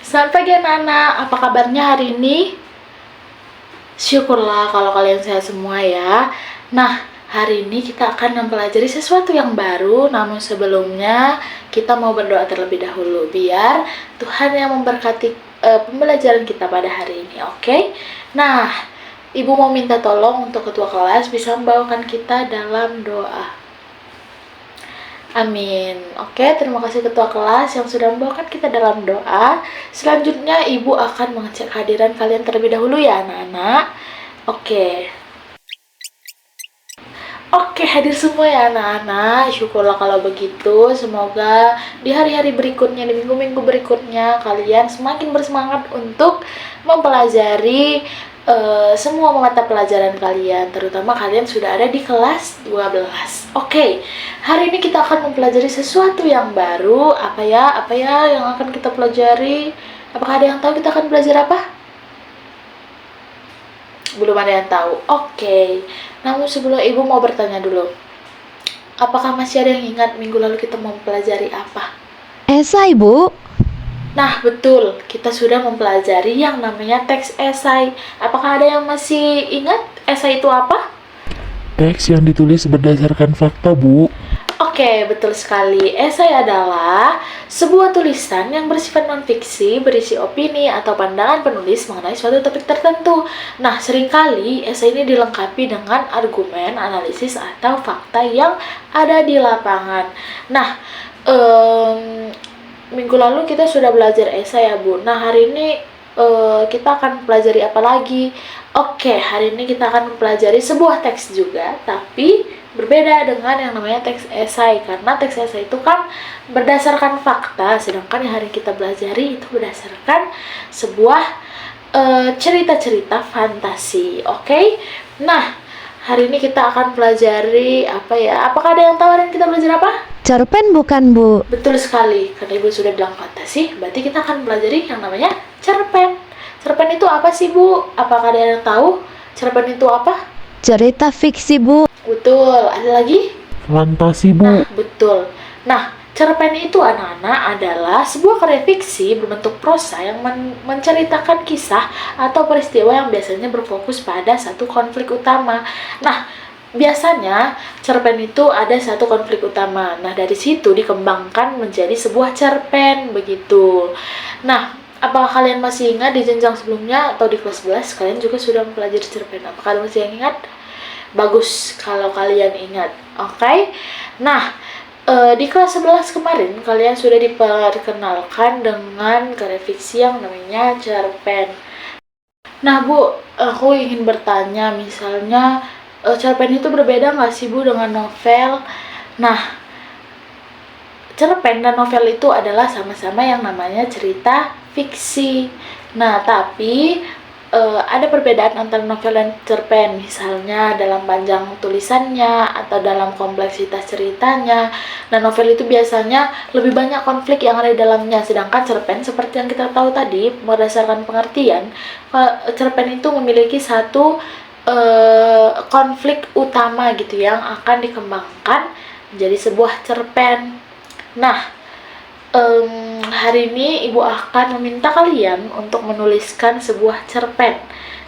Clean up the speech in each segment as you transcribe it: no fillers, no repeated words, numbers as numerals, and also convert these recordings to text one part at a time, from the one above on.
Selamat pagi anak-anak, apa kabarnya hari ini? Syukurlah kalau kalian sehat semua ya. Nah, hari ini kita akan mempelajari sesuatu yang baru, namun sebelumnya kita mau berdoa terlebih dahulu biar Tuhan yang memberkati pembelajaran kita pada hari ini, oke? Nah, Ibu mau minta tolong untuk ketua kelas bisa membawakan kita dalam doa. Amin. Oke, terima kasih ketua kelas yang sudah membawakan kita dalam doa. Selanjutnya ibu akan mengecek kehadiran kalian terlebih dahulu ya anak-anak. Oke. Oke, hadir semua ya anak-anak. Syukurlah kalau begitu. Semoga di hari-hari berikutnya, di minggu-minggu berikutnya kalian semakin bersemangat untuk mempelajari semua mata pelajaran kalian, terutama kalian sudah ada di kelas 12. Oke, hari ini kita akan mempelajari sesuatu yang baru. Apa ya yang akan kita pelajari? Apakah ada yang tahu kita akan belajar apa? Belum ada yang tahu. Oke, namun sebelum ibu mau bertanya dulu, apakah masih ada yang ingat minggu lalu kita mau mempelajari apa? Esai, Bu. Nah, betul. Kita sudah mempelajari yang namanya teks esai. Apakah ada yang masih ingat esai itu apa? Teks yang ditulis berdasarkan fakta, Bu. Oke, betul sekali. Esai adalah sebuah tulisan yang bersifat non-fiksi, berisi opini atau pandangan penulis mengenai suatu topik tertentu. Nah, seringkali esai ini dilengkapi dengan argumen, analisis, atau fakta yang ada di lapangan. Nah, minggu lalu kita sudah belajar esai ya Bu. Nah, hari ini kita akan pelajari apa lagi? Oke, hari ini kita akan mempelajari sebuah teks juga, tapi berbeda dengan yang namanya teks esai, karena teks esai itu kan berdasarkan fakta, sedangkan yang hari kita pelajari itu berdasarkan sebuah cerita-cerita fantasi. Oke? Nah, hari ini kita akan pelajari apa ya? Apakah ada yang tahu hari ini kita belajar apa? Cerpen bukan, Bu? Betul sekali, karena Ibu sudah bilang fantasi, berarti kita akan pelajari yang namanya cerpen. Cerpen itu apa sih, Bu? Apakah ada yang tahu cerpen itu apa? Cerita fiksi, Bu. Betul, ada lagi? Fantasi, Nah, Bu. betul. Nah, cerpen itu anak-anak adalah sebuah karya fiksi berbentuk prosa yang menceritakan kisah atau peristiwa yang biasanya berfokus pada satu konflik utama. Nah, biasanya cerpen itu ada satu konflik utama. Nah, dari situ dikembangkan menjadi sebuah cerpen begitu. Nah, apakah kalian masih ingat di jenjang sebelumnya atau di kelas 11 kalian juga sudah mempelajari cerpen? Apakah kalian masih ingat? Bagus kalau kalian ingat. Oke. Nah, di kelas 11 kemarin kalian sudah diperkenalkan dengan karya fiksi yang namanya cerpen. Nah, Bu, aku ingin bertanya, misalnya cerpen itu berbeda nggak sih Bu dengan novel? Nah, cerpen dan novel itu adalah sama-sama yang namanya cerita fiksi. Nah, tapi ada perbedaan antara novel dan cerpen, misalnya dalam panjang tulisannya atau dalam kompleksitas ceritanya. Nah, novel itu biasanya lebih banyak konflik yang ada di dalamnya, sedangkan cerpen seperti yang kita tahu tadi, berdasarkan pengertian, cerpen itu memiliki satu konflik utama gitu yang akan dikembangkan menjadi sebuah cerpen. Nah, hari ini Ibu akan meminta kalian untuk menuliskan sebuah cerpen.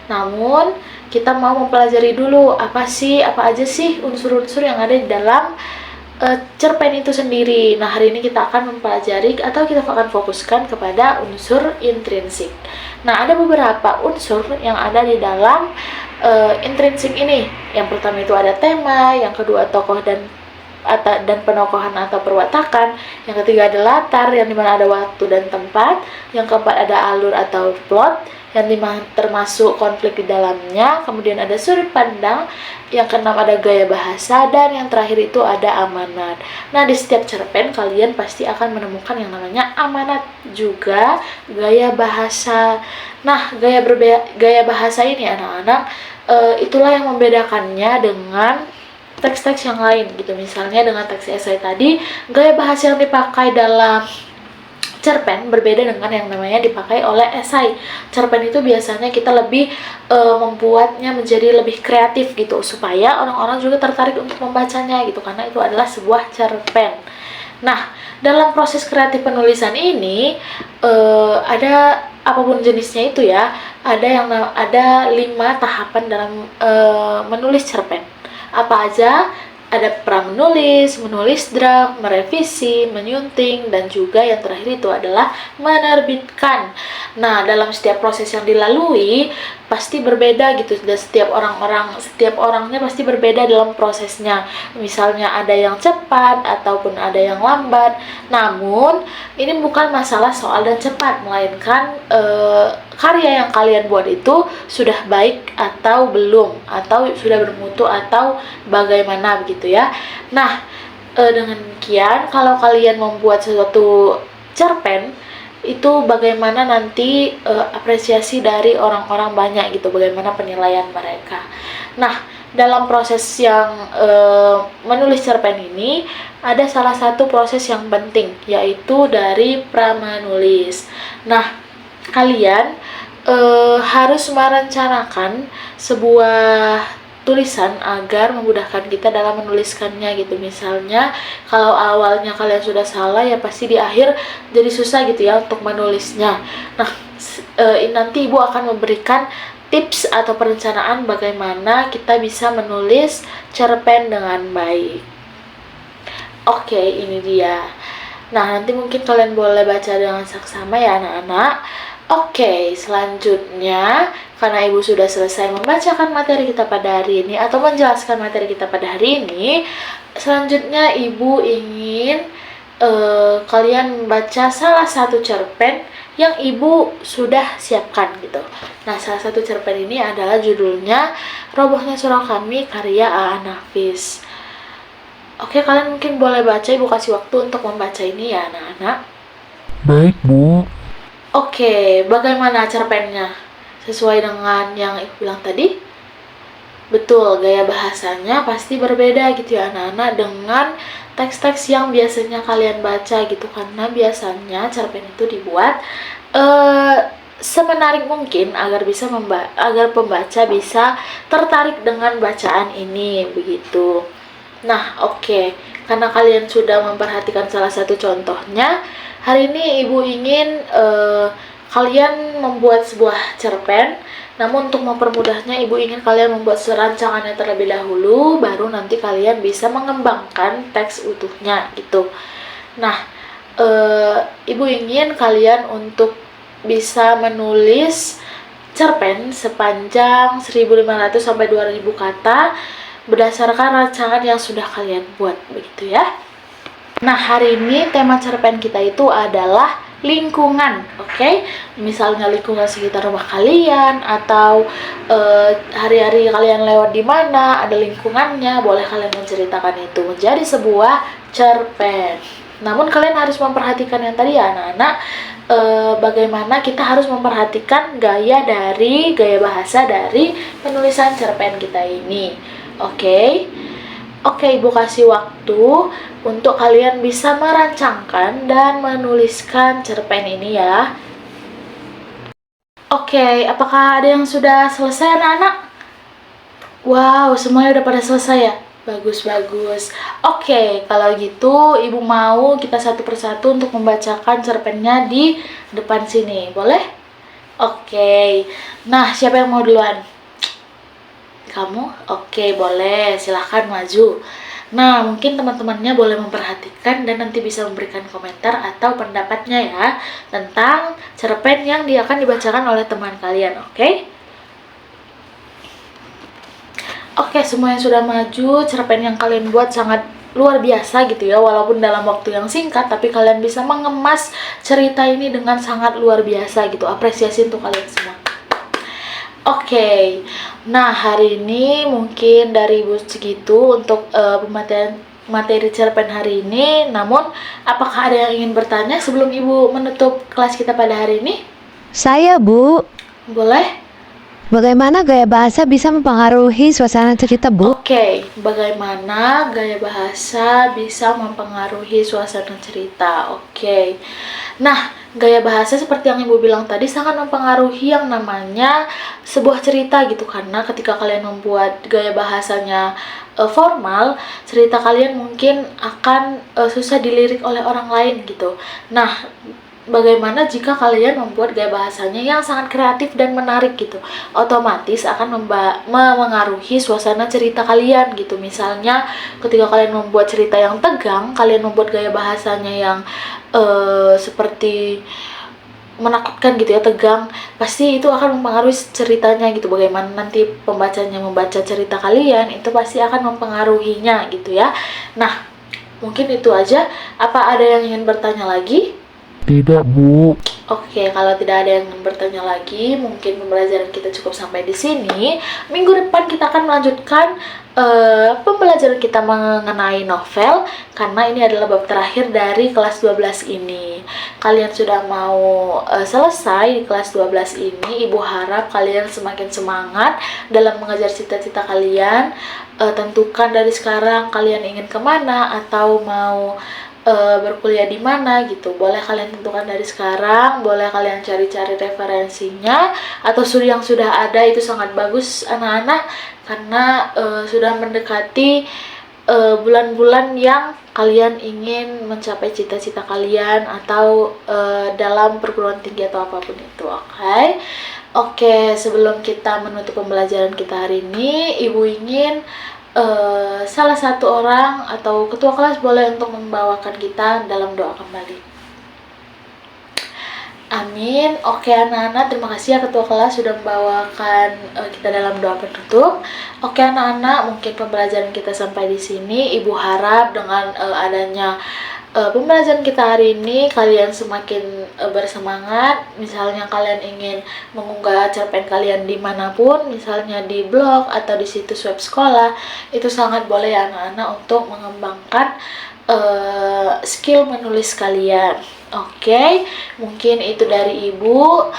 Namun, kita mau mempelajari dulu apa aja sih unsur-unsur yang ada di dalam cerpen itu sendiri. Nah, hari ini kita akan mempelajari atau kita akan fokuskan kepada unsur intrinsik. Nah, ada beberapa unsur yang ada di dalam intrinsik ini. Yang pertama itu ada tema, yang kedua tokoh dan penokohan atau perwatakan, yang ketiga ada latar, yang dimana ada waktu dan tempat, yang keempat ada alur atau plot, yang lima termasuk konflik di dalamnya, kemudian ada sudut pandang, yang keenam ada gaya bahasa, dan yang terakhir itu ada amanat. Nah, di setiap cerpen kalian pasti akan menemukan yang namanya amanat juga gaya bahasa. Nah, gaya bahasa ini anak-anak itulah yang membedakannya dengan teks-teks yang lain gitu. Misalnya dengan teks esai tadi, gaya bahasa yang dipakai dalam cerpen berbeda dengan yang namanya dipakai oleh esai. Cerpen itu biasanya kita lebih membuatnya menjadi lebih kreatif gitu, supaya orang-orang juga tertarik untuk membacanya gitu, karena itu adalah sebuah cerpen. Nah, dalam proses kreatif penulisan ini ada apapun jenisnya itu ya, ada 5 tahapan dalam menulis cerpen. Apa aja? Ada pra-menulis, menulis draft, merevisi, menyunting, dan juga yang terakhir itu adalah menerbitkan. Nah, dalam setiap proses yang dilalui pasti berbeda gitu, dan setiap orangnya pasti berbeda dalam prosesnya. Misalnya ada yang cepat ataupun ada yang lambat. Namun, ini bukan masalah soal dan cepat, melainkan karya yang kalian buat itu sudah baik atau belum, atau sudah bermutu atau bagaimana begitu ya. Nah, dengan demikian kalau kalian membuat sesuatu cerpen itu bagaimana nanti apresiasi dari orang-orang banyak gitu, bagaimana penilaian mereka. Nah, dalam proses yang menulis cerpen ini ada salah satu proses yang penting, yaitu dari pra-menulis. Nah, kalian harus merencanakan sebuah tulisan agar memudahkan kita dalam menuliskannya gitu. Misalnya kalau awalnya kalian sudah salah, ya pasti di akhir jadi susah gitu ya untuk menulisnya. Nah, nanti ibu akan memberikan tips atau perencanaan bagaimana kita bisa menulis cerpen dengan baik. Oke, ini dia. Nah, nanti mungkin kalian boleh baca dengan saksama ya anak-anak. Oke, selanjutnya karena ibu sudah selesai membacakan materi kita pada hari ini atau menjelaskan materi kita pada hari ini, selanjutnya ibu ingin kalian membaca salah satu cerpen yang ibu sudah siapkan gitu. Nah, salah satu cerpen ini adalah judulnya Robohnya Surau Kami karya A.A. Nafis. Oke, kalian mungkin boleh baca, ibu kasih waktu untuk membaca ini ya anak-anak. Baik, Bu. Oke, bagaimana cerpennya? Sesuai dengan yang ibu bilang tadi? Betul, gaya bahasanya pasti berbeda gitu ya anak-anak dengan teks-teks yang biasanya kalian baca gitu, karena biasanya cerpen itu dibuat semenarik mungkin agar pembaca bisa tertarik dengan bacaan ini begitu. Nah, oke. Karena kalian sudah memperhatikan salah satu contohnya, hari ini ibu ingin kalian membuat sebuah cerpen. Namun untuk mempermudahnya, ibu ingin kalian membuat rancangannya terlebih dahulu, baru nanti kalian bisa mengembangkan teks utuhnya gitu. Nah, ibu ingin kalian untuk bisa menulis cerpen sepanjang 1.500 sampai 2.000 kata berdasarkan rancangan yang sudah kalian buat begitu ya. Nah, hari ini tema cerpen kita itu adalah lingkungan, oke? Misalnya lingkungan sekitar rumah kalian atau hari-hari kalian lewat di mana ada lingkungannya, boleh kalian menceritakan itu menjadi sebuah cerpen. Namun kalian harus memperhatikan yang tadi ya anak-anak, bagaimana kita harus memperhatikan gaya bahasa dari penulisan cerpen kita ini. Oke, ibu kasih waktu untuk kalian bisa merancangkan dan menuliskan cerpen ini ya. Oke, apakah ada yang sudah selesai anak-anak? Wow, semuanya udah pada selesai ya? Bagus. Oke, kalau gitu ibu mau kita satu persatu untuk membacakan cerpennya di depan sini, boleh? Oke, nah siapa yang mau duluan? Kamu? Oke, boleh, silahkan maju. Nah, mungkin teman-temannya boleh memperhatikan dan nanti bisa memberikan komentar atau pendapatnya ya tentang cerpen yang akan dibacakan oleh teman kalian, oke? Oke, semua yang sudah maju, cerpen yang kalian buat sangat luar biasa gitu ya, walaupun dalam waktu yang singkat, tapi kalian bisa mengemas cerita ini dengan sangat luar biasa gitu. Apresiasi untuk kalian semua. Oke, nah hari ini mungkin dari ibu segitu untuk materi cerpen hari ini. Namun, apakah ada yang ingin bertanya sebelum ibu menutup kelas kita pada hari ini? Saya, Bu. Boleh? Bagaimana gaya bahasa bisa mempengaruhi suasana cerita, Bu? Oke, bagaimana gaya bahasa bisa mempengaruhi suasana cerita? Oke. Nah, gaya bahasa seperti yang Ibu bilang tadi sangat mempengaruhi yang namanya sebuah cerita gitu, karena ketika kalian membuat gaya bahasanya formal, cerita kalian mungkin akan susah dilirik oleh orang lain gitu. Nah, bagaimana jika kalian membuat gaya bahasanya yang sangat kreatif dan menarik gitu, otomatis akan memengaruhi suasana cerita kalian gitu. Misalnya ketika kalian membuat cerita yang tegang, kalian membuat gaya bahasanya yang seperti menakutkan gitu ya, tegang, pasti itu akan mempengaruhi ceritanya gitu. Bagaimana nanti pembacanya membaca cerita kalian, itu pasti akan mempengaruhinya gitu ya. Nah, mungkin itu aja. Apa ada yang ingin bertanya lagi? Tidak, Bu. Oke, kalau tidak ada yang bertanya lagi, mungkin pembelajaran kita cukup sampai di sini. Minggu depan kita akan melanjutkan pembelajaran kita mengenai novel, karena ini adalah bab terakhir dari kelas 12 ini. Kalian sudah mau selesai di kelas 12 ini. Ibu harap kalian semakin semangat dalam mengejar cita-cita kalian. Tentukan dari sekarang kalian ingin kemana atau mau berkuliah di mana gitu. Boleh kalian tentukan dari sekarang, boleh kalian cari-cari referensinya, atau yang sudah ada itu sangat bagus anak-anak, karena sudah mendekati bulan-bulan yang kalian ingin mencapai cita-cita kalian atau dalam perguruan tinggi atau apapun itu. Oke, sebelum kita menutup pembelajaran kita hari ini, Ibu ingin salah satu orang atau ketua kelas boleh untuk membawakan kita dalam doa kembali. Amin. Oke anak-anak, terima kasih ya ketua kelas sudah membawakan kita dalam doa penutup. Oke anak-anak, mungkin pembelajaran kita sampai di sini. Ibu harap dengan adanya pembelajaran kita hari ini kalian semakin bersemangat. Misalnya kalian ingin mengunggah cerpen kalian dimanapun, misalnya di blog atau di situs web sekolah, itu sangat boleh ya anak-anak untuk mengembangkan skill menulis kalian. Oke, mungkin itu dari Ibu.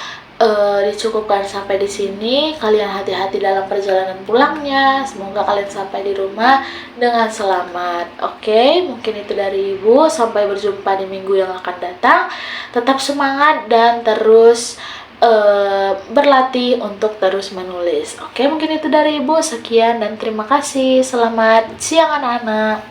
Dicukupkan sampai di sini. Kalian hati-hati dalam perjalanan pulangnya. Semoga kalian sampai di rumah dengan selamat. Oke, mungkin itu dari Ibu. Sampai berjumpa di minggu yang akan datang. Tetap semangat dan terus berlatih untuk terus menulis. Oke, mungkin itu dari Ibu. Sekian dan terima kasih. Selamat siang anak-anak.